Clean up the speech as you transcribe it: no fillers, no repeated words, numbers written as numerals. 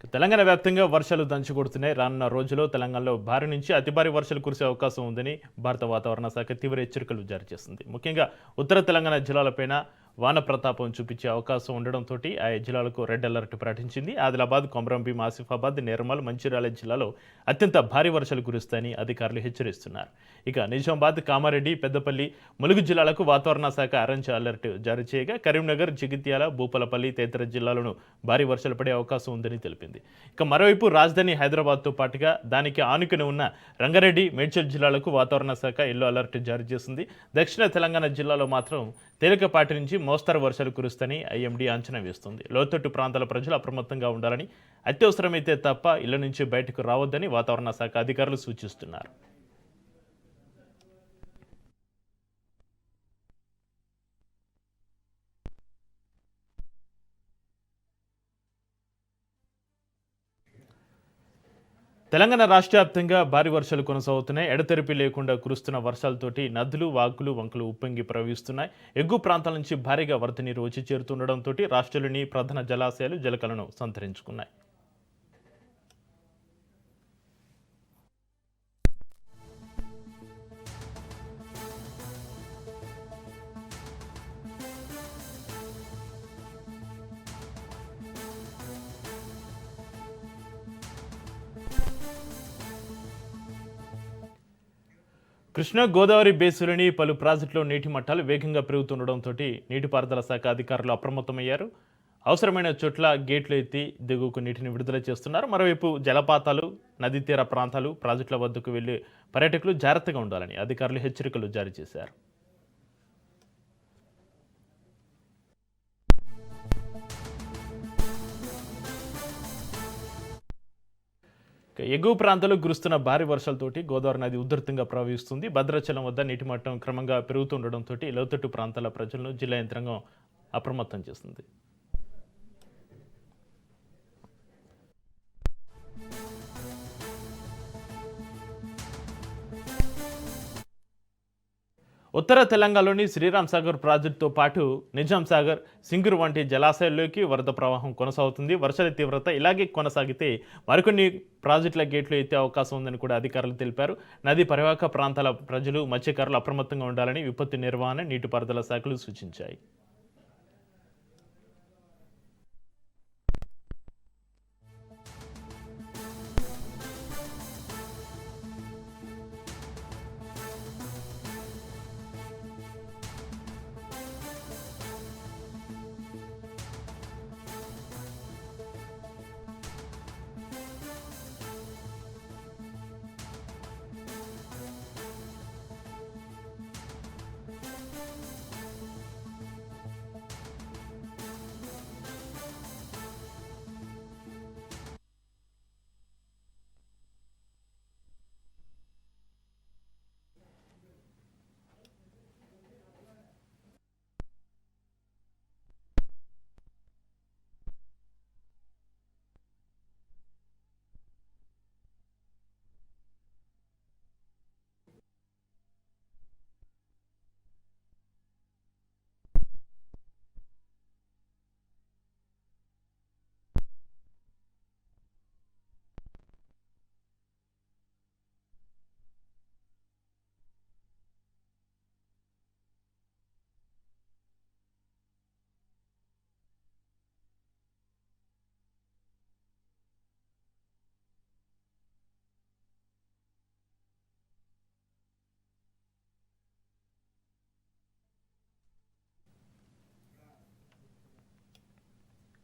తెలంగాణ వ్యాప్తంగా వర్షాలు దంచుకొడుతున్నాయి. రానున్న రోజుల్లో తెలంగాణలో భారీ నుంచి అతి భారీ వర్షాలు కురిసే అవకాశం ఉందని భారత వాతావరణ శాఖ తీవ్ర హెచ్చరికలు జారీ చేసింది. ముఖ్యంగా ఉత్తర తెలంగాణ జిల్లాలపైన వాన ప్రతాపం చూపించే అవకాశం ఉండడంతో ఆయా జిల్లాలకు రెడ్ అలర్ట్ ప్రకటించింది. ఆదిలాబాద్, కొమరంభీం, ఆసిఫాబాద్, నిర్మల్, మంచిర్యాల జిల్లాలో అత్యంత భారీ వర్షాలు కురుస్తాయని అధికారులు హెచ్చరిస్తున్నారు. ఇక నిజామాబాద్, కామారెడ్డి, పెద్దపల్లి, ములుగు జిల్లాలకు వాతావరణ శాఖ ఆరెంజ్ అలర్ట్ జారీ చేయగా కరీంనగర్, జగిత్యాల, భూపాలపల్లి తదితర జిల్లాలను భారీ వర్షాలు పడే అవకాశం ఉందని తెలిపింది. ఇక మరోవైపు రాజధాని హైదరాబాద్తో పాటుగా దానికి ఆనుకుని ఉన్న రంగారెడ్డి, మేడ్చల్ జిల్లాలకు వాతావరణ శాఖ ఎల్లో అలర్ట్ జారీ చేసింది. దక్షిణ తెలంగాణ జిల్లాలో మాత్రం తేలికపాటి నుంచి మోస్తరు వర్షాలు కురుస్తాయని ఐఎండీ అంచనా వేస్తుంది. లోతట్టు ప్రాంతాల ప్రజలు అప్రమత్తంగా ఉండాలని, అత్యవసరమైతే తప్ప ఇళ్ల నుంచి బయటకు రావద్దని వాతావరణ శాఖ అధికారులు సూచిస్తున్నారు. తెలంగాణ రాష్ట్ర వ్యాప్తంగా భారీ వర్షాలు కొనసాగుతున్నాయి. ఎడతెరిపి లేకుండా కురుస్తున్న వర్షాలతోటి నదులు, వాగులు, వంకలు ఉప్పొంగి ప్రవహిస్తున్నాయి. ఎగువ ప్రాంతాల నుంచి భారీగా వరద నీరు వచ్చి చేరుతుండడంతో రాష్ట్రంలోని ప్రధాన జలాశయాలు జలకలను సంతరించుకున్నాయి. కృష్ణా గోదావరి బేసులోని పలు ప్రాజెక్టులో నీటి మట్టాలు వేగంగా పెరుగుతుండడంతో నీటిపారుదల శాఖ అధికారులు అప్రమత్తమయ్యారు. అవసరమైన చోట్ల గేట్లు ఎత్తి దిగువకు నీటిని విడుదల చేస్తున్నారు. మరోవైపు జలపాతాలు, నదీ తీర ప్రాంతాలు, ప్రాజెక్టుల వద్దకు వెళ్లే పర్యాటకులు జాగ్రత్తగా ఉండాలని అధికారులు హెచ్చరికలు జారీ చేశారు. ఎగువ ప్రాంతాల్లో కురుస్తున్న భారీ వర్షాలతోటి గోదావరి నది ఉధృతంగా ప్రవహిస్తుంది. భద్రాచలం వద్ద నీటి మట్టం క్రమంగా పెరుగుతుండడంతో లోతట్టు ప్రాంతాల ప్రజలను జిల్లా యంత్రాంగం అప్రమత్తం చేస్తుంది. ఉత్తర తెలంగాణలోని శ్రీరామ్ సాగర్ ప్రాజెక్టుతో పాటు నిజాం సాగర్, సింగూరు వంటి జలాశయాల్లోకి వరద ప్రవాహం కొనసాగుతుంది. వర్షాల తీవ్రత ఇలాగే కొనసాగితే మరికొన్ని ప్రాజెక్టుల గేట్లు ఎత్తే అవకాశం ఉందని కూడా అధికారులు తెలిపారు. నదీ పరివాహక ప్రాంతాల ప్రజలు, మత్స్యకారులు అప్రమత్తంగా ఉండాలని విపత్తు నిర్వహణ, నీటిపారుదల శాఖలు సూచించాయి.